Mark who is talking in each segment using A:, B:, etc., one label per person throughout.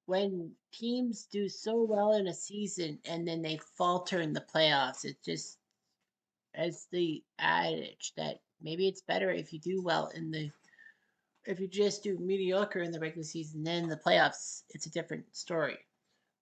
A: when teams do so well in a season and then they falter in the playoffs, it just as the adage that maybe it's better if you do well in the if you just do mediocre in the regular season, then in the playoffs, it's a different story.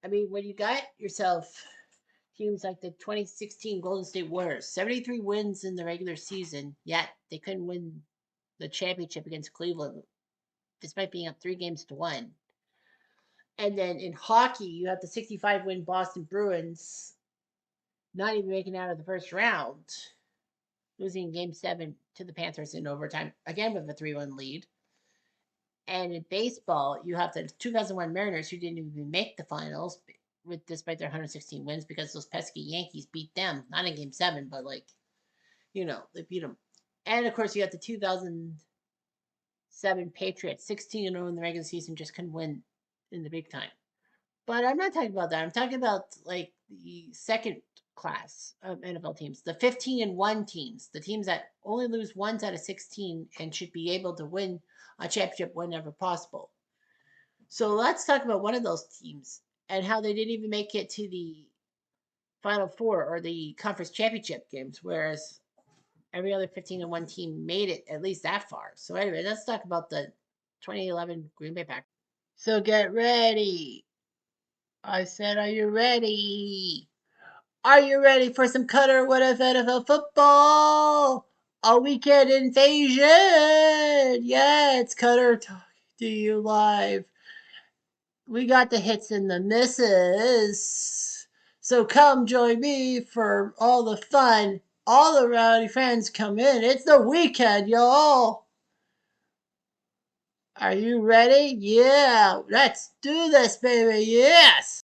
A: I mean, when you got yourself teams like the 2016 Golden State Warriors, 73 wins in the regular season, yet they couldn't win the championship against Cleveland, despite being up 3 games to 1. And then in hockey, you have the 65 win Boston Bruins not even making out of the first round, losing game 7 to the Panthers in overtime, again with a 3-1 lead. And in baseball, you have the 2001 Mariners who didn't even make the finals with despite their 116 wins because those pesky Yankees beat them, not in game 7, but like, they beat them. And of course, you have the 2007 Patriots, 16-0 in the regular season, just couldn't win in the big time. But I'm not talking about that. I'm talking about like the second class of NFL teams, the 15-1 teams, the teams that only lose once out of 16 and should be able to win a championship whenever possible. So let's talk about one of those teams and how they didn't even make it to the Final Four or the conference championship games, whereas every other 15-1 team made it at least that far. So anyway, let's talk about the 2011 Green Bay Packers. So get ready. I said, are you ready? Are you ready for some Cutter What If NFL football? A weekend invasion! Yeah, it's Cutter talking to you live. We got the hits and the misses. So come join me for all the fun. All the rowdy friends come in. It's the weekend, y'all. Are you ready? Yeah, let's do this, baby. Yes.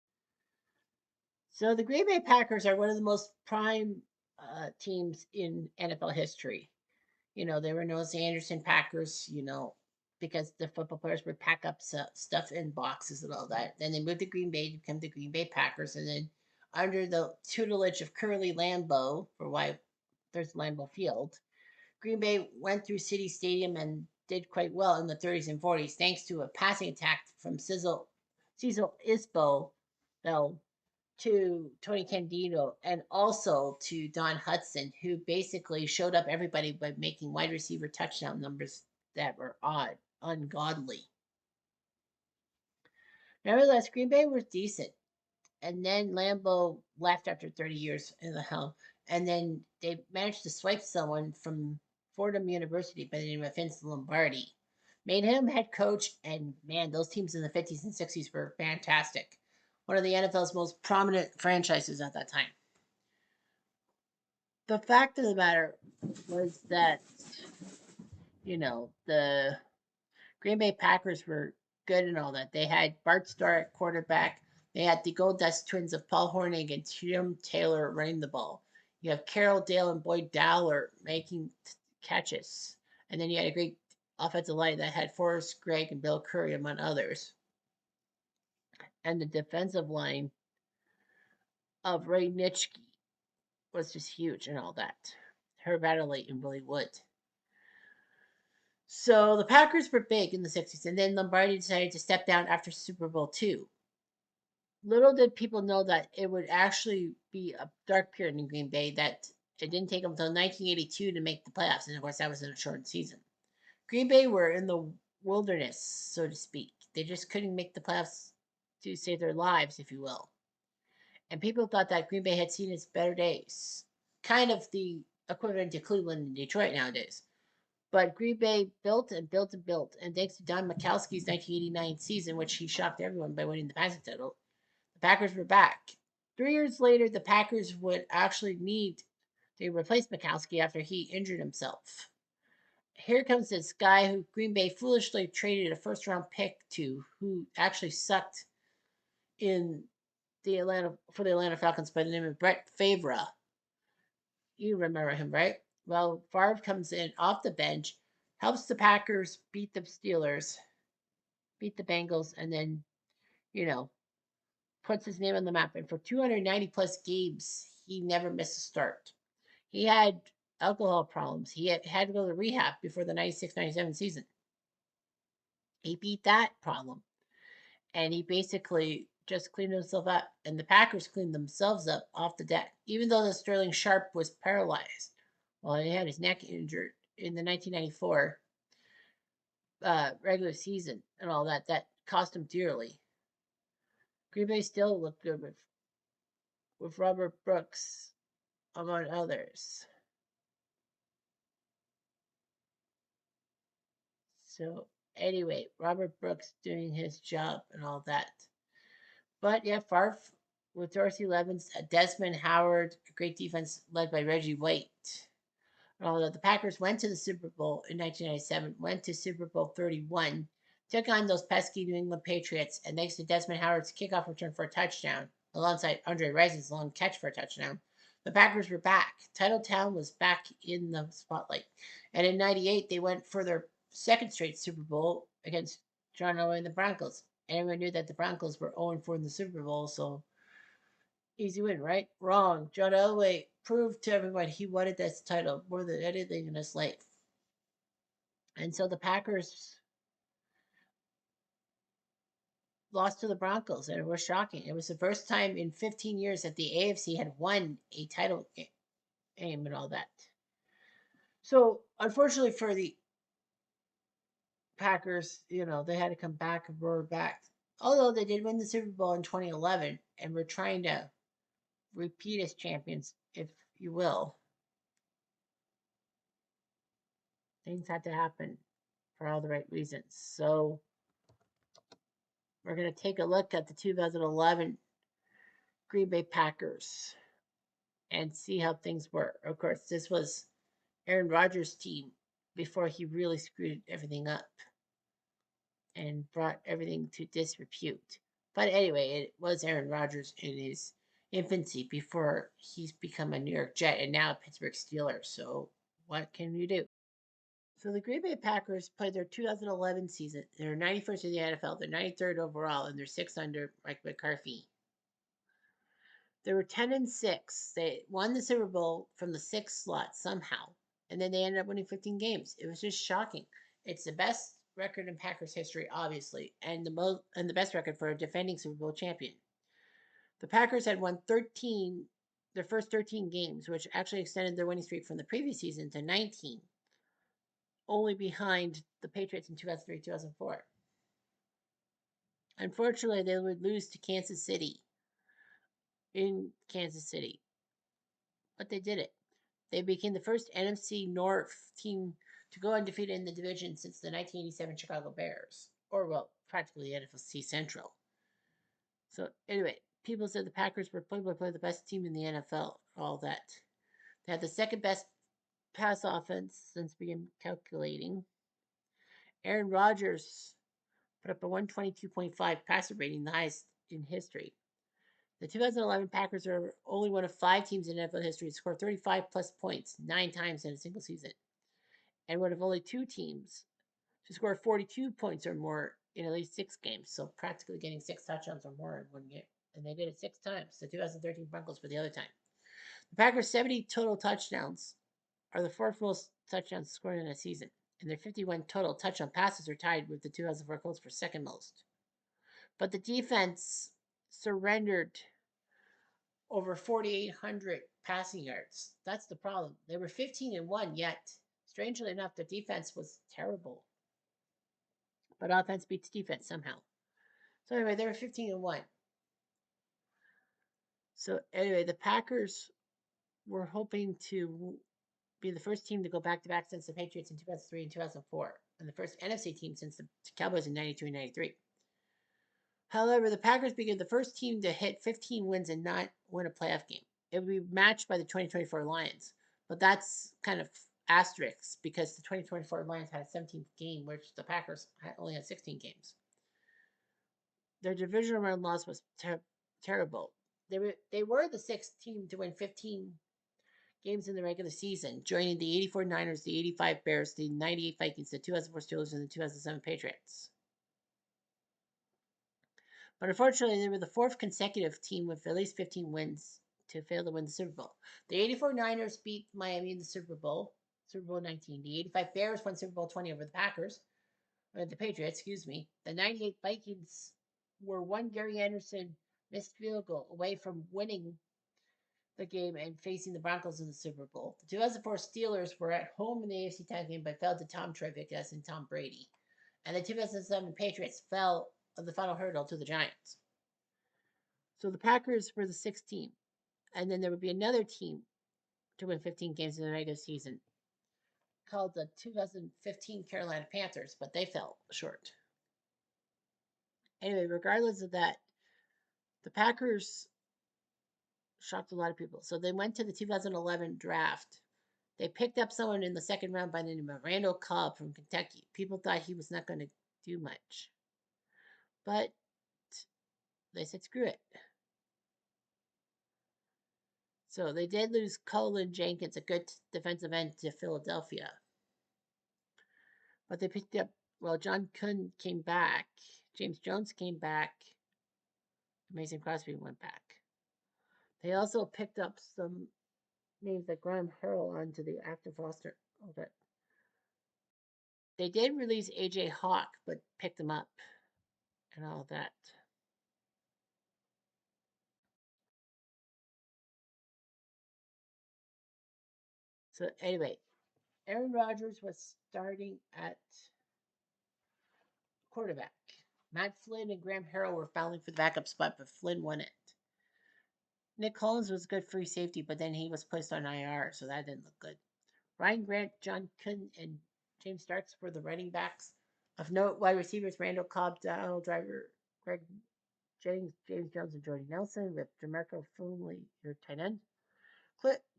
A: So the Green Bay Packers are one of the most prime teams in NFL history. They were known as the Anderson Packers, because the football players would pack up stuff in boxes and all that. Then they moved to Green Bay to become the Green Bay Packers. And then under the tutelage of Curly Lambeau, for why there's Lambeau Field, Green Bay went through City Stadium and did quite well in the 30s and 40s, thanks to a passing attack from Cecil Isbo, though, to Tony Candido and also to Don Hudson, who basically showed up everybody by making wide receiver touchdown numbers that were odd, ungodly. Nevertheless, Green Bay was decent. And then Lambeau left after 30 years in the helm. And then they managed to swipe someone from Fordham University by the name of Vince Lombardi. Made him head coach, and man, those teams in the 50s and 60s were fantastic. One of the NFL's most prominent franchises at that time. The fact of the matter was that, the Green Bay Packers were good and all that. They had Bart Starr at quarterback. They had the Gold Dust twins of Paul Hornung and Tim Taylor running the ball. You have Carroll Dale and Boyd Dowler making catches. And then you had a great offensive line that had Forrest Gregg and Bill Curry, among others. And the defensive line of Ray Nitschke was just huge and all that. Herb Adelaide and Willie Wood. So the Packers were big in the 60s, and then Lombardi decided to step down after Super Bowl II. Little did people know that it would actually be a dark period in Green Bay, that it didn't take them until 1982 to make the playoffs, and of course that was in a short season. Green Bay were in the wilderness, so to speak. They just couldn't make the playoffs to save their lives, if you will. And people thought that Green Bay had seen its better days. Kind of the equivalent to Cleveland and Detroit nowadays. But Green Bay built and built and built, and thanks to Don Majkowski's 1989 season, which he shocked everyone by winning the passing title, the Packers were back. 3 years later, the Packers would actually need to replace Majkowski after he injured himself. Here comes this guy who Green Bay foolishly traded a first-round pick to, who actually sucked in the Atlanta Falcons by the name of Brett Favre. You remember him, right? Well, Favre comes in off the bench, helps the Packers beat the Steelers, beat the Bengals, and then, you know, puts his name on the map. And for 290 plus games, he never missed a start. He had alcohol problems. He had to go to rehab before the 96-97 season. He beat that problem. and he basically just cleaned himself up, and the Packers cleaned themselves up off the deck, even though the Sterling Sharp was paralyzed while he had his neck injured in the 1994 regular season and all that. That cost him dearly. Green Bay still looked good with Robert Brooks, among others. So anyway, Robert Brooks doing his job and all that. But yeah, Favre with Dorsey Levens, Desmond Howard, a great defense led by Reggie White. Although the Packers went to the Super Bowl in 1997, went to Super Bowl 31, took on those pesky New England Patriots, and thanks to Desmond Howard's kickoff return for a touchdown, alongside Andre Rison's long catch for a touchdown, the Packers were back. Titletown was back in the spotlight. And in 98, they went for their second straight Super Bowl against John Elway and the Broncos. Everyone knew that the Broncos were 0-4 in the Super Bowl, so easy win, right? Wrong. John Elway proved to everyone he wanted this title more than anything in his life. And so the Packers lost to the Broncos, and it was shocking. It was the first time in 15 years that the AFC had won a title game and all that. So, unfortunately for the Packers, they had to come back and roar back. Although they did win the Super Bowl in 2011 and were trying to repeat as champions, if you will. Things had to happen for all the right reasons. So we're going to take a look at the 2011 Green Bay Packers and see how things were. Of course, this was Aaron Rodgers' team before he really screwed everything up and brought everything to disrepute. But anyway, it was Aaron Rodgers in his infancy before he's become a New York Jet and now a Pittsburgh Steeler. So what can you do? So the Green Bay Packers played their 2011 season. They're 91st in the NFL. They're 93rd overall, and they're 6th under Mike McCarthy. They were 10-6. They won the Super Bowl from the sixth slot somehow, and then they ended up winning 15 games. It was just shocking. It's the best record in Packers history, obviously, and the best record for a defending Super Bowl champion. The Packers had won their first 13 games, which actually extended their winning streak from the previous season to 19, only behind the Patriots in 2003, 2004. Unfortunately, they would lose to Kansas City in Kansas City, but they did it. They became the first NFC North team to go undefeated in the division since the 1987 Chicago Bears, or well, practically NFC Central. So anyway, people said the Packers were play by play the best team in the NFL. All that they had the second best pass offense since began calculating. Aaron Rodgers put up a 122.5 passer rating, the highest in history. The 2011 Packers are only one of 5 teams in NFL history to score 35 plus points 9 times in a single season, and one of only 2 teams to score 42 points or more in at least 6 games. So practically getting 6 touchdowns or more in one game. And they did it 6 times. The 2013 Broncos for the other time. The Packers' 70 total touchdowns are the fourth most touchdowns scored in a season, and their 51 total touchdown passes are tied with the 2004 Colts for second most. But the defense surrendered over 4,800 passing yards. That's the problem. They were 15-1, yet strangely enough, the defense was terrible. But offense beats defense somehow. So anyway, they were 15-1. So anyway, the Packers were hoping to be the first team to go back to back since the Patriots in 2003 and 2004, and the first NFC team since the Cowboys in 92 and 93. However, the Packers became the first team to hit 15 wins and not win a playoff game. It would be matched by the 2024 Lions, but that's kind of asterisk because the 2024 Lions had a 17th game, which the Packers only had 16 games. Their divisional round loss was terrible. They were the 6th team to win 15 games in the regular season, joining the 84 Niners, the 85 Bears, the 98 Vikings, the 2004 Steelers, and the 2007 Patriots. But unfortunately, they were the 4th consecutive team with at least 15 wins to fail to win the Super Bowl. The 84 Niners beat Miami in the Super Bowl 19. The 85 Bears won Super Bowl 20 over the Patriots, excuse me. The 98 Vikings were one Gary Anderson missed field goal away from winning the game and facing the Broncos in the Super Bowl. The 2004 Steelers were at home in the AFC title game but fell to Tom Trevickas and Tom Brady. And the 2007 Patriots fell of the final hurdle to the Giants. So the Packers were the sixth team. And then there would be another team to win 15 games in the regular season called the 2015 Carolina Panthers, but they fell short. Anyway, regardless of that, the Packers shocked a lot of people. So they went to the 2011 draft. They picked up someone in the second round by the name of Randall Cobb from Kentucky. People thought he was not going to do much. But they said, screw it. So they did lose Colin Jenkins, a good defensive end, to Philadelphia. But they picked up, well, John Kuhn came back. James Jones came back. Mason Crosby went back. They also picked up some names like Graham Harrell onto the active roster. Okay. They did release AJ Hawk, but picked him up and all that. So anyway, Aaron Rodgers was starting at quarterback. Matt Flynn and Graham Harrell were battling for the backup spot, but Flynn won it. Nick Collins was good free safety, but then he was placed on IR, so that didn't look good. Ryan Grant, John Kuhn, and James Starks were the running backs. Of note, wide receivers Randall Cobb, Donald Driver, Greg Jennings, James Jones, and Jordy Nelson, with Demarco Finley, your tight end.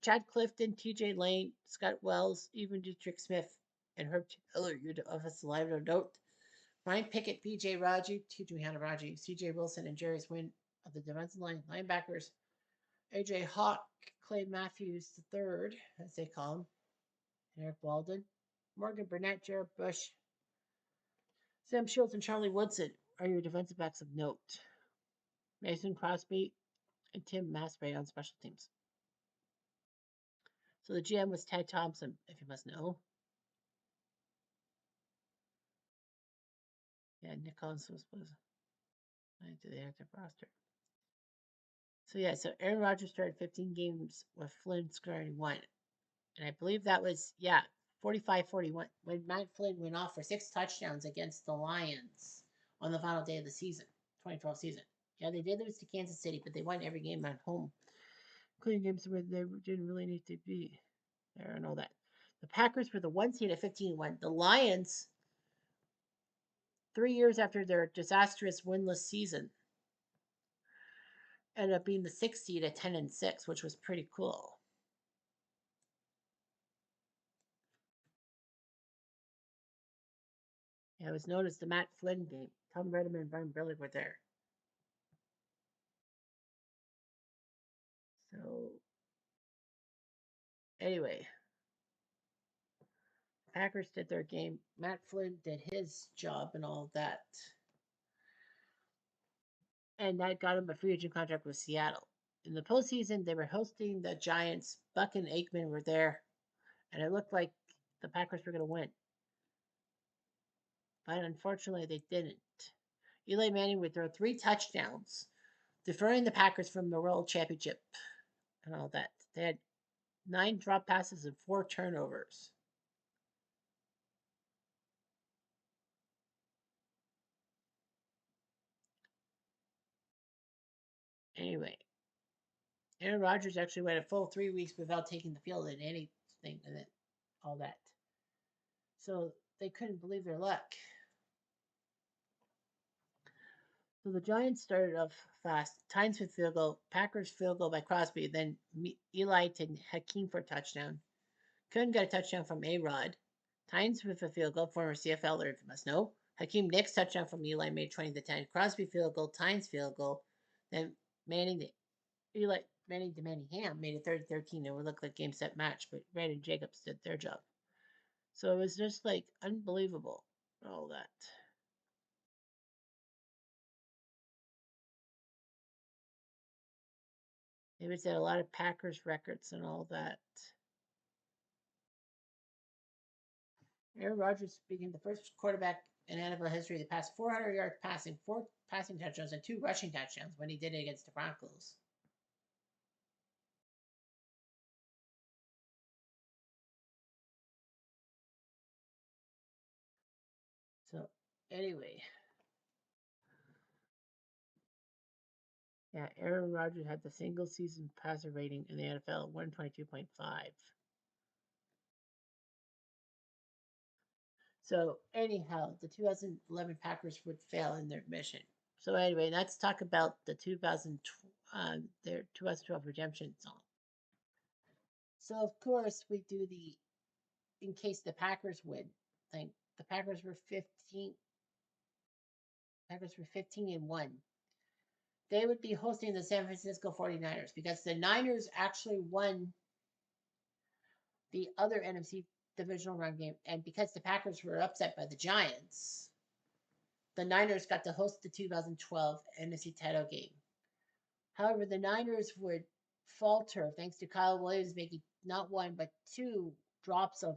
A: Chad Clifton, TJ Lane, Scott Wells, even Dietrich Smith, and Herb Taylor, your offensive line of note. Ryan Pickett, BJ Raji, TJ Hanaraji, CJ Wilson, and Jerry's Wynn of the defensive line. Linebackers, AJ Hawk, Clay Matthews III, as they call him, and Eric Walden. Morgan Burnett, Jared Bush, Sam Shields, and Charlie Woodson are your defensive backs of note. Mason Crosby and Tim Masbray on special teams. So the GM was Ted Thompson, if you must know. Yeah, Nick Collins was to the active roster. So yeah, so Aaron Rodgers started 15 games with Flynn scoring one. And I believe that was, 45-41 when Matt Flynn went off for 6 touchdowns against the Lions on the final day of the season, 2012 season. Yeah, they did lose to Kansas City, but they won every game at home, including games where they didn't really need to be there and all that. The Packers were the 1 seed at 15-1. The Lions, 3 years after their disastrous winless season, ended up being the 6th seed at 10-6, which was pretty cool. Yeah, it was known as the Matt Flynn game. Tom Redman and Brian Billick were there. So, anyway, Packers did their game. Matt Flynn did his job and all that. And that got him a free agent contract with Seattle. In the postseason, they were hosting the Giants. Buck and Aikman were there, and it looked like the Packers were going to win. But unfortunately, they didn't. Eli Manning would throw 3 touchdowns, deferring the Packers from the World Championship and all that. They had 9 drop passes and 4 turnovers. Anyway, Aaron Rodgers actually went a full 3 weeks without taking the field in anything and all that. So they couldn't believe their luck. So the Giants started off fast. Titans with field goal, Packers field goal by Crosby, then Eli to Hakeem for a touchdown. Couldn't get a touchdown from A-Rod. Titans with a field goal, former CFLer, if you must know. Hakeem Nicks touchdown from Eli made 20-10. Crosby field goal, Titans field goal. Then Manning to Manningham made it 30-13. It would look like game set match, but Brandon Jacobs did their job. So it was just like unbelievable, all that. They would set a lot of Packers records and all that. Aaron Rodgers became the first quarterback in NFL history to pass 400 yards passing, 4 passing touchdowns, and 2 rushing touchdowns when he did it against the Broncos. So, anyway, yeah, Aaron Rodgers had the single season passer rating in the NFL, 122.5. So, anyhow, the 2011 Packers would fail in their mission. So, anyway, let's talk about the their 2012 redemption song. So, of course, we do the in case the Packers win thing. The Packers were 15-1. They would be hosting the San Francisco 49ers because the Niners actually won the other NFC divisional round game. And because the Packers were upset by the Giants, the Niners got to host the 2012 NFC title game. However, the Niners would falter thanks to Kyle Williams making not one but two drops of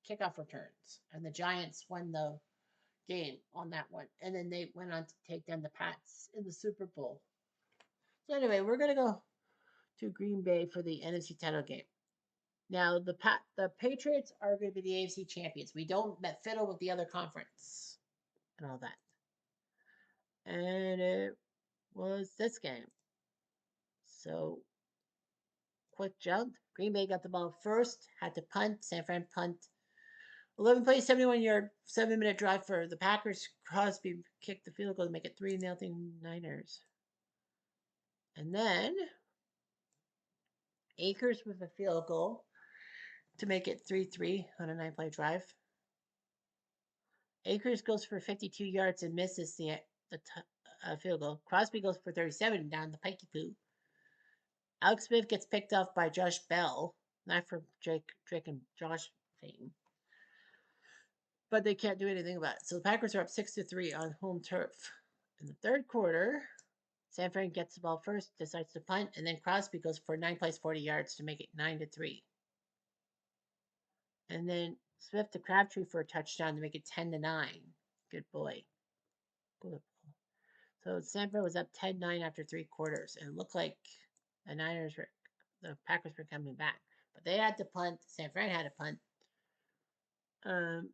A: kickoff returns. And the Giants won the game on that one. And then they went on to take down the Pats in the Super Bowl. So anyway, we're gonna go to Green Bay for the NFC title game. Now the Patriots are going to be the AFC champions. We don't fiddle with the other conference and all that. And it was this game. So quick jump. Green Bay got the ball first, had to punt. San Fran punt. 11 plays, 71-yard, 7-minute drive for the Packers. Crosby kicked the field goal to make it 3-0 Niners. And then Akers with a field goal to make it 3-3 on a 9-play drive. Akers goes for 52 yards and misses the field goal. Crosby goes for 37 down the pikey poo. Alex Smith gets picked off by Josh Bell, not for Drake and Josh fame, but they can't do anything about it. So the Packers are up 6-3 on home turf. In the third quarter, San Fran gets the ball first, decides to punt, and then Crosby goes for 9 plays, 40 yards to make it 9-3. And then Smith to Crabtree for a touchdown to make it 10-9. Good boy. Good. So San Fran was up 10-9 after 3 quarters, and it looked like the Packers were coming back. But they had to punt. San Fran had to punt. 3rd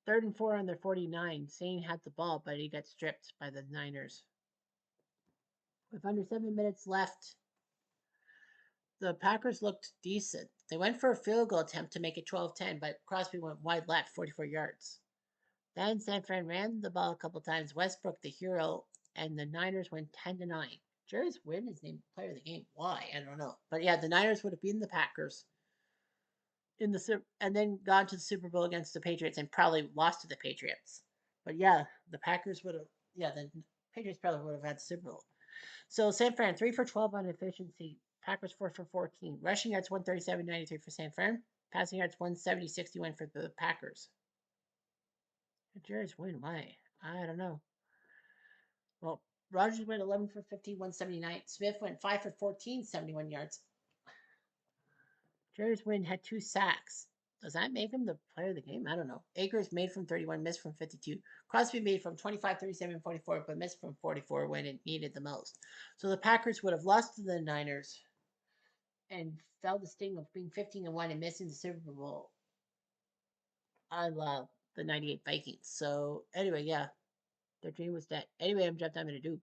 A: and 4 on their 49. Sane had the ball, but he got stripped by the Niners. With under 7 minutes left, the Packers looked decent. They went for a field goal attempt to make it 12-10, but Crosby went wide left, 44 yards. Then San Fran ran the ball a couple times. Westbrook, the hero, and the Niners went 10-9. Jerry's Wynn is named player of the game. Why? I don't know. But yeah, the Niners would have beaten the Packers and then gone to the Super Bowl against the Patriots and probably lost to the Patriots. But yeah, the Packers would have. Yeah, the Patriots probably would have had the Super Bowl. So San Fran 3 for 12 on efficiency. Packers 4 for 14. Rushing yards 137.93 for San Fran. Passing yards 170.61 for the Packers. Jerry's Wynn. Why? I don't know. Well, Rodgers went 11 for 15, 179. Smith went 5 for 14, 71 yards. Jerry's Wynn had 2 sacks. Does that make him the player of the game? I don't know. Akers made from 31, missed from 52. Crosby made from 25, 37, 44, but missed from 44 when it needed the most. So the Packers would have lost to the Niners and felt the sting of being 15-1 and missing the Super Bowl. I love the 98 Vikings. So anyway, yeah, their dream was dead. Anyway, I'm Jeff Diamond to do.